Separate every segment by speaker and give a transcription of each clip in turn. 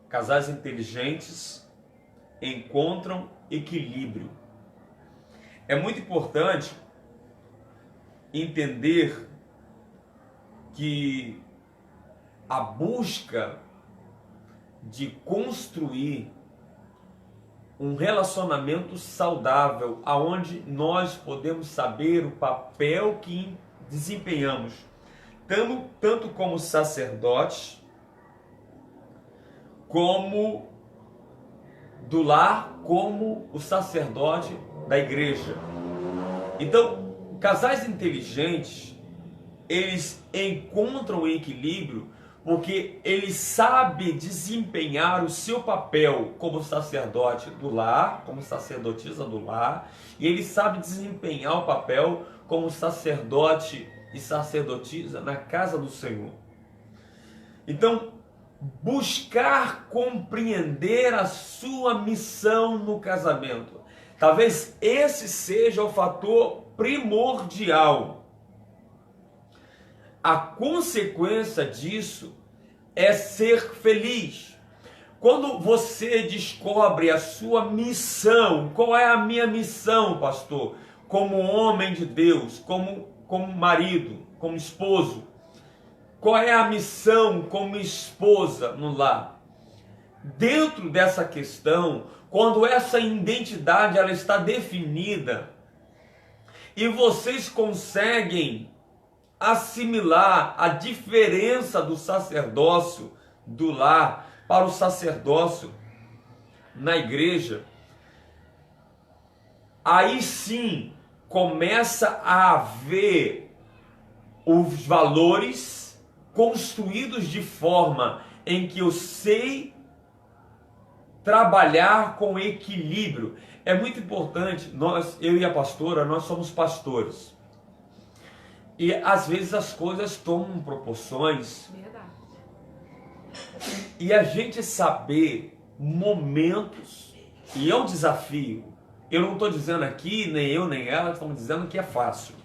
Speaker 1: Casais inteligentes encontram equilíbrio. É muito importante entender que a busca de construir um relacionamento saudável, aonde nós podemos saber o papel que desempenhamos, tanto como sacerdotes, como do lar, como o sacerdote da igreja. Então, casais inteligentes, eles encontram o equilíbrio porque ele sabe desempenhar o seu papel como sacerdote do lar, como sacerdotisa do lar, e ele sabe desempenhar o papel como sacerdote e sacerdotisa na casa do Senhor. Então, buscar compreender a sua missão no casamento. Talvez esse seja o fator primordial. A consequência disso é ser feliz. Quando você descobre a sua missão, qual é a minha missão, pastor? Como homem de Deus, como marido, como esposo. Qual é a missão como esposa no lar? Dentro dessa questão, quando essa identidade ela está definida e vocês conseguem assimilar a diferença do sacerdócio do lar para o sacerdócio na igreja, aí sim começa a haver os valores construídos de forma em que eu sei trabalhar com equilíbrio. É muito importante, eu e a pastora, nós somos pastores. E às vezes as coisas tomam proporções.
Speaker 2: Verdade.
Speaker 1: E a gente saber momentos, e é um desafio. Eu não estou dizendo aqui, nem eu nem ela, estamos dizendo que é fácil.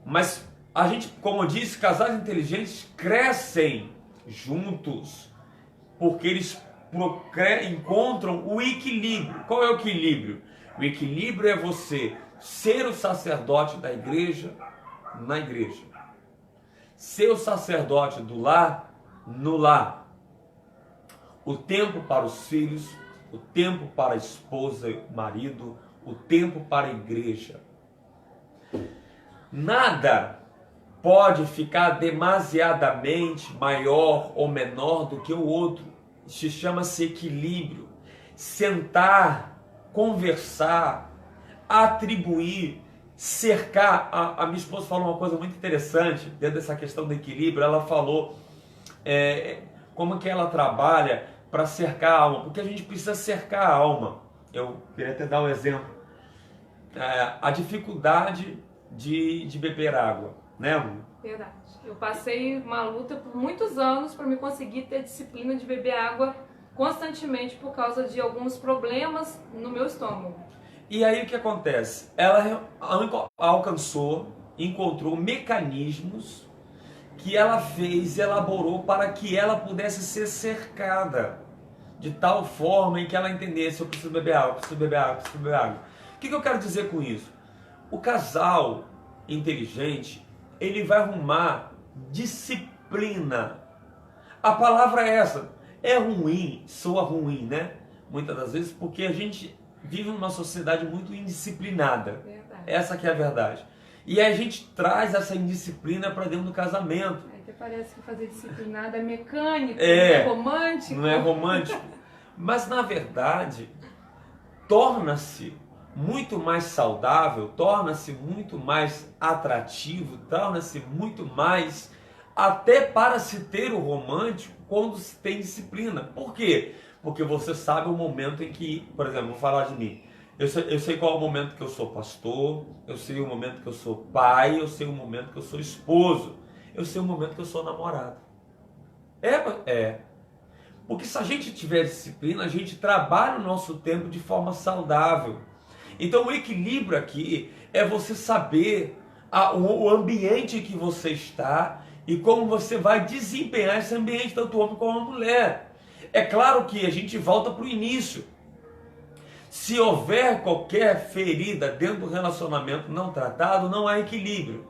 Speaker 1: Mas a gente, como eu disse, casais inteligentes crescem juntos, porque eles encontram o equilíbrio. Qual é o equilíbrio? O equilíbrio é você ser o sacerdote da igreja, na igreja, ser o sacerdote do lar, no lar, o tempo para os filhos, o tempo para a esposa e o marido, o tempo para a igreja. Nada pode ficar demasiadamente maior ou menor do que o outro. Isso chama-se equilíbrio. Sentar, conversar, atribuir, cercar. A minha esposa falou uma coisa muito interessante dentro dessa questão do equilíbrio. Ela falou como que ela trabalha para cercar a alma, porque a gente precisa cercar a alma. Eu queria até dar um exemplo. A dificuldade de beber água, né, amor?
Speaker 2: Verdade. Eu passei uma luta por muitos anos para me conseguir ter disciplina de beber água constantemente por causa de alguns problemas no meu estômago.
Speaker 1: E aí o que acontece? Ela alcançou, encontrou mecanismos que ela fez e elaborou para que ela pudesse ser cercada de tal forma em que ela entendesse: eu preciso beber água, preciso beber água, preciso beber água. O que eu quero dizer com isso? O casal inteligente, ele vai arrumar disciplina. A palavra é essa. É ruim, soa ruim, né? Muitas das vezes, porque a gente vive numa sociedade muito indisciplinada.
Speaker 2: Verdade.
Speaker 1: Essa que é a verdade. E a gente traz essa indisciplina para dentro do casamento.
Speaker 2: Aí até parece que fazer disciplinado é mecânico, não
Speaker 1: É
Speaker 2: é romântico.
Speaker 1: Não é romântico. Mas na verdade, torna-se muito mais saudável, torna-se muito mais atrativo, torna-se muito mais até para se ter o romântico quando se tem disciplina. Por quê? Porque você sabe o momento em que, por exemplo, vou falar de mim. Eu sei qual é o momento que eu sou pastor, eu sei o momento que eu sou pai, eu sei o momento que eu sou esposo, eu sei o momento que eu sou namorado. Porque se a gente tiver disciplina, a gente trabalha o nosso tempo de forma saudável. Então o equilíbrio aqui é você saber o ambiente em que você está e como você vai desempenhar esse ambiente, tanto homem como mulher. É claro que a gente volta para o início. Se houver qualquer ferida dentro do relacionamento não tratado, não há equilíbrio.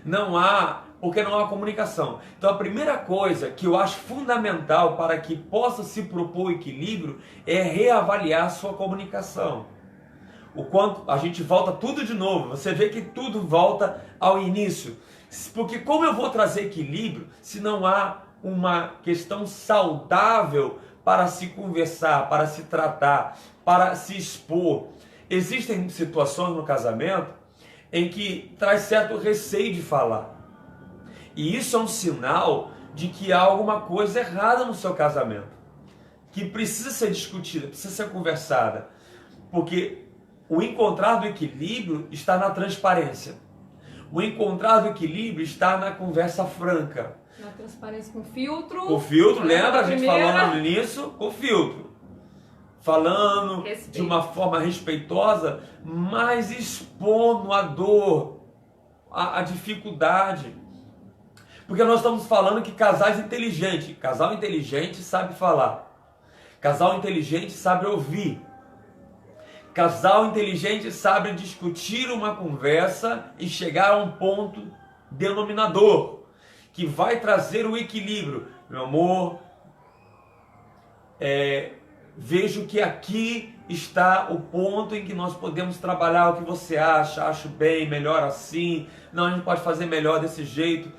Speaker 1: Não há, porque não há comunicação. Então a primeira coisa que eu acho fundamental para que possa se propor equilíbrio é reavaliar a sua comunicação. O quanto a gente volta tudo de novo, você vê que tudo volta ao início. Porque como eu vou trazer equilíbrio se não há uma questão saudável para se conversar, para se tratar, para se expor? Existem situações no casamento em que traz certo receio de falar. E isso é um sinal de que há alguma coisa errada no seu casamento, que precisa ser discutida, precisa ser conversada. Porque o encontrar do equilíbrio está na transparência. O encontrar do equilíbrio está na conversa franca.
Speaker 2: Na transparência com filtro.
Speaker 1: O filtro, lembra a gente
Speaker 2: primeira.
Speaker 1: falando nisso? O filtro. Falando
Speaker 2: Respeito.
Speaker 1: de uma forma respeitosa, mas expondo a dor, a dificuldade. Porque nós estamos falando que casal inteligente sabe falar. Casal inteligente sabe ouvir. Casal inteligente sabe discutir uma conversa e chegar a um ponto denominador, que vai trazer o equilíbrio. Meu amor, vejo que aqui está o ponto em que nós podemos trabalhar. O que você acha? Acho bem, melhor assim. Não, a gente pode fazer melhor desse jeito.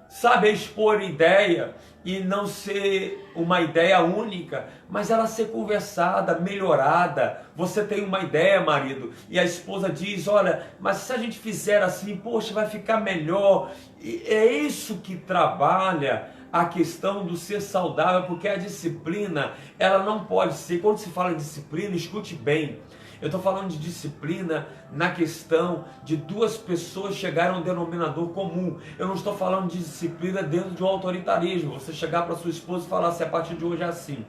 Speaker 1: Sabe, expor ideia e não ser uma ideia única, mas ela ser conversada, melhorada. Você tem uma ideia, marido, e a esposa diz, olha, mas se a gente fizer assim, poxa, vai ficar melhor. E é isso que trabalha a questão do ser saudável, porque a disciplina, ela não pode ser, quando se fala em disciplina, escute bem, eu estou falando de disciplina na questão de duas pessoas chegarem a um denominador comum. Eu não estou falando de disciplina dentro de um autoritarismo, você chegar para sua esposa e falar assim, a partir de hoje é assim,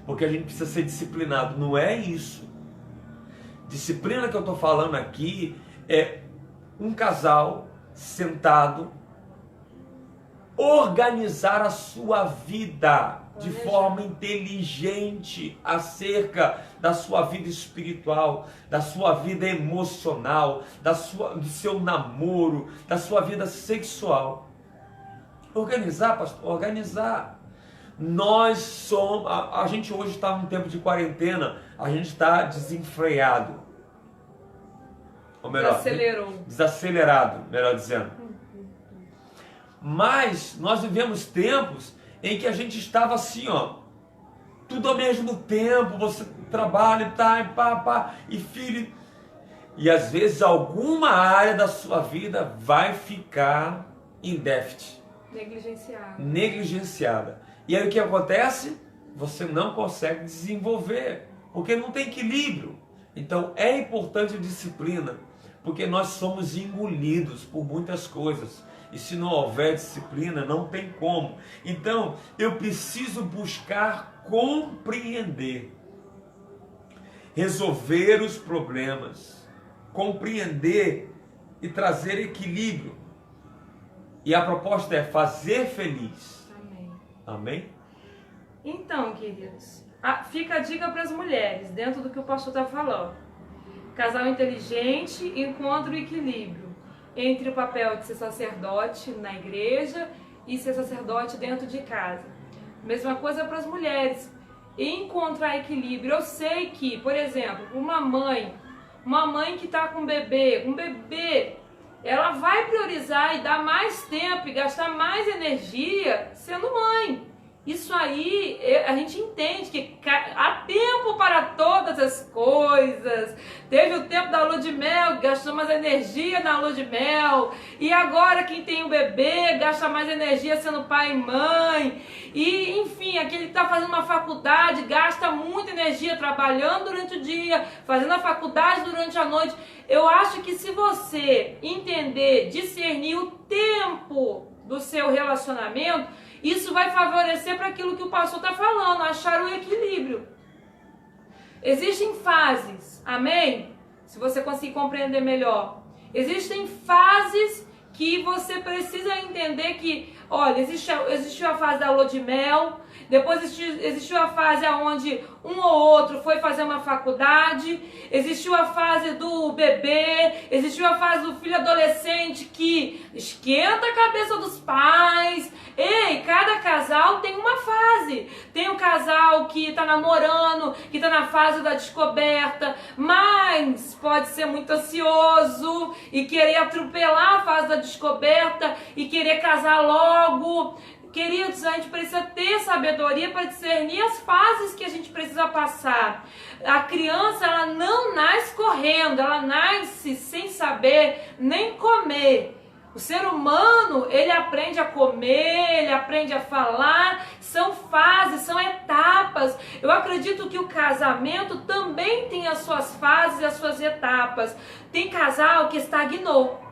Speaker 1: porque a gente precisa ser disciplinado. Não é isso. Disciplina que eu estou falando aqui é um casal sentado, organizar a sua vida de forma inteligente acerca da sua vida espiritual, da sua vida emocional, do seu namoro, da sua vida sexual. Organizar, pastor, organizar. Nós somos, a gente hoje está num tempo de quarentena, a gente está desenfreado. Ou melhor, desacelerado, melhor dizendo. Mas nós vivemos tempos em que a gente estava assim, ó, tudo ao mesmo tempo, você trabalha e filho, e às vezes alguma área da sua vida vai ficar em déficit, negligenciada. E aí o que acontece? Você não consegue desenvolver, porque não tem equilíbrio. Então é importante a disciplina, porque nós somos engolidos por muitas coisas. E se não houver disciplina, não tem como. Então, eu preciso buscar compreender, resolver os problemas, compreender e trazer equilíbrio. E a proposta é fazer feliz.
Speaker 2: Amém.
Speaker 1: Amém?
Speaker 2: Então, queridos, fica a dica para as mulheres, dentro do que o pastor está falando. Casal inteligente encontra o equilíbrio entre o papel de ser sacerdote na igreja e ser sacerdote dentro de casa. Mesma coisa para as mulheres. Encontrar equilíbrio. Eu sei que, por exemplo, uma mãe que está com um bebê, ela vai priorizar e dar mais tempo e gastar mais energia sendo mãe. Isso aí, a gente entende que há tempo para todas as coisas. Teve o tempo da lua de mel, gastou mais energia na lua de mel. E agora quem tem um bebê gasta mais energia sendo pai e mãe. E enfim, aquele que está fazendo uma faculdade gasta muita energia trabalhando durante o dia, fazendo a faculdade durante a noite. Eu acho que se você entender, discernir o tempo do seu relacionamento, isso vai favorecer para aquilo que o pastor está falando, achar o equilíbrio. Existem fases, amém? Se você conseguir compreender melhor. Existem fases que você precisa entender que Olha, existiu a fase da lua de mel, depois existiu a fase onde um ou outro foi fazer uma faculdade, existiu a fase do bebê, existiu a fase do filho adolescente que esquenta a cabeça dos pais. Ei, cada casal tem uma fase. Tem o casal que está namorando, que está na fase da descoberta, mas pode ser muito ansioso e querer atropelar a fase da descoberta e querer casar logo. Queridos, a gente precisa ter sabedoria para discernir as fases que a gente precisa passar. A criança, ela não nasce correndo, ela nasce sem saber nem comer. O ser humano, ele aprende a comer, ele aprende a falar, são fases, são etapas. Eu acredito que o casamento também tem as suas fases e as suas etapas. Tem casal que estagnou.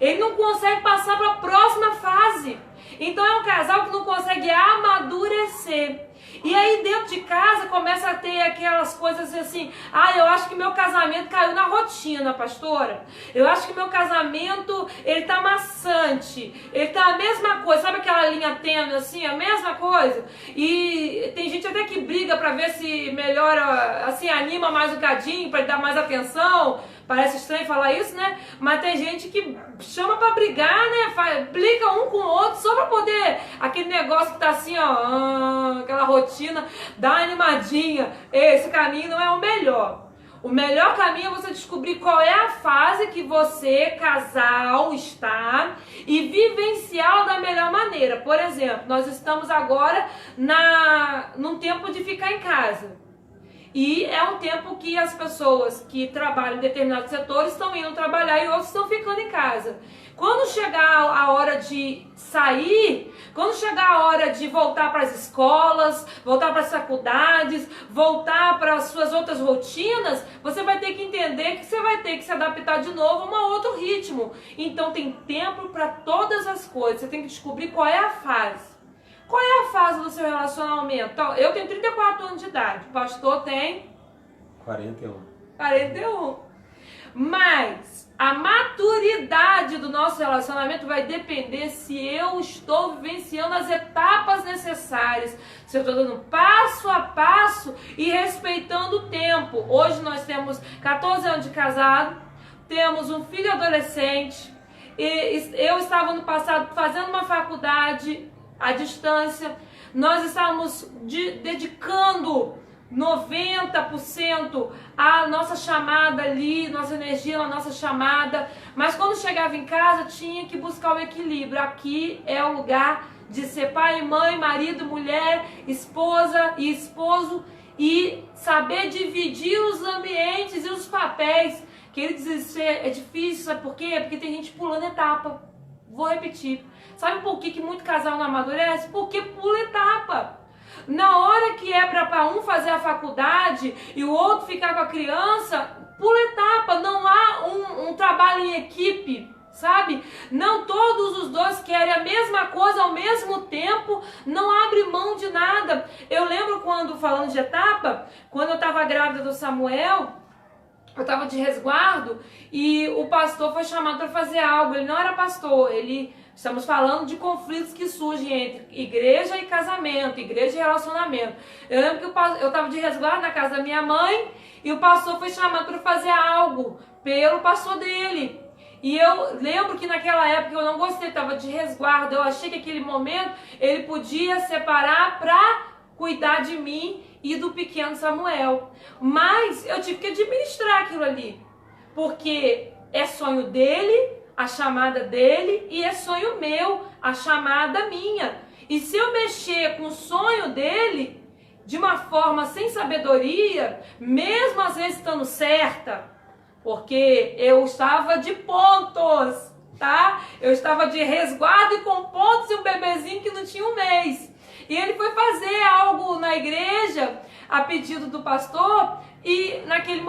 Speaker 2: Ele não consegue passar para a próxima fase. Então é um casal que não consegue amadurecer. E aí dentro de casa começa a ter aquelas coisas assim: eu acho que meu casamento caiu na rotina, pastora. Eu acho que meu casamento, ele tá maçante. Ele tá a mesma coisa, sabe aquela linha tênue assim, a mesma coisa? E tem gente até que briga para ver se melhora, assim, anima mais um cadinho, para dar mais atenção. Parece estranho falar isso, né? Mas tem gente que chama pra brigar, né? Briga um com o outro só pra poder... Aquele negócio que tá assim, ó... aquela rotina, dá uma animadinha. Esse caminho não é o melhor. O melhor caminho é você descobrir qual é a fase que você, casal, está e vivenciá-la da melhor maneira. Por exemplo, nós estamos agora num tempo de ficar em casa. E é um tempo que as pessoas que trabalham em determinados setores estão indo trabalhar e outros estão ficando em casa. Quando chegar a hora de sair, quando chegar a hora de voltar para as escolas, voltar para as faculdades, voltar para as suas outras rotinas, você vai ter que entender que você vai ter que se adaptar de novo a um outro ritmo. Então tem tempo para todas as coisas, você tem que descobrir qual é a fase. Qual é a fase do seu relacionamento? Então, eu tenho 34 anos de idade, o pastor tem 41. Mas a maturidade do nosso relacionamento vai depender se eu estou vivenciando as etapas necessárias, se eu estou dando passo a passo e respeitando o tempo. Hoje nós temos 14 anos de casado, temos um filho adolescente, e eu estava no passado fazendo uma faculdade à distância, nós estávamos dedicando 90% à nossa chamada ali, nossa energia na nossa chamada, mas quando chegava em casa tinha que buscar o equilíbrio. Aqui é o lugar de ser pai e mãe, marido, mulher, esposa e esposo e saber dividir os ambientes e os papéis. Queridos, isso é difícil, sabe por quê? Porque tem gente pulando etapa. Vou repetir. Sabe por que muito casal não amadurece? Porque pula etapa. Na hora que é para um fazer a faculdade e o outro ficar com a criança, pula etapa. Não há um trabalho em equipe, sabe? Não todos os dois querem a mesma coisa ao mesmo tempo, não abre mão de nada. Eu lembro quando, falando de etapa, quando eu estava grávida do Samuel, eu estava de resguardo e o pastor foi chamado para fazer algo. Ele não era pastor, estamos falando de conflitos que surgem entre igreja e casamento, igreja e relacionamento. Eu lembro que eu estava de resguardo na casa da minha mãe e o pastor foi chamado para fazer algo pelo pastor dele. E eu lembro que naquela época eu não gostei, estava de resguardo. Eu achei que aquele momento ele podia separar para cuidar de mim e do pequeno Samuel. Mas eu tive que administrar aquilo ali, porque é sonho dele, a chamada dele, e é sonho meu, a chamada minha. E se eu mexer com o sonho dele de uma forma sem sabedoria, mesmo às vezes estando certa, porque eu estava de pontos, tá? Eu estava de resguardo e com pontos e um bebezinho que não tinha um mês. E ele foi fazer algo na igreja a pedido do pastor e naquele momento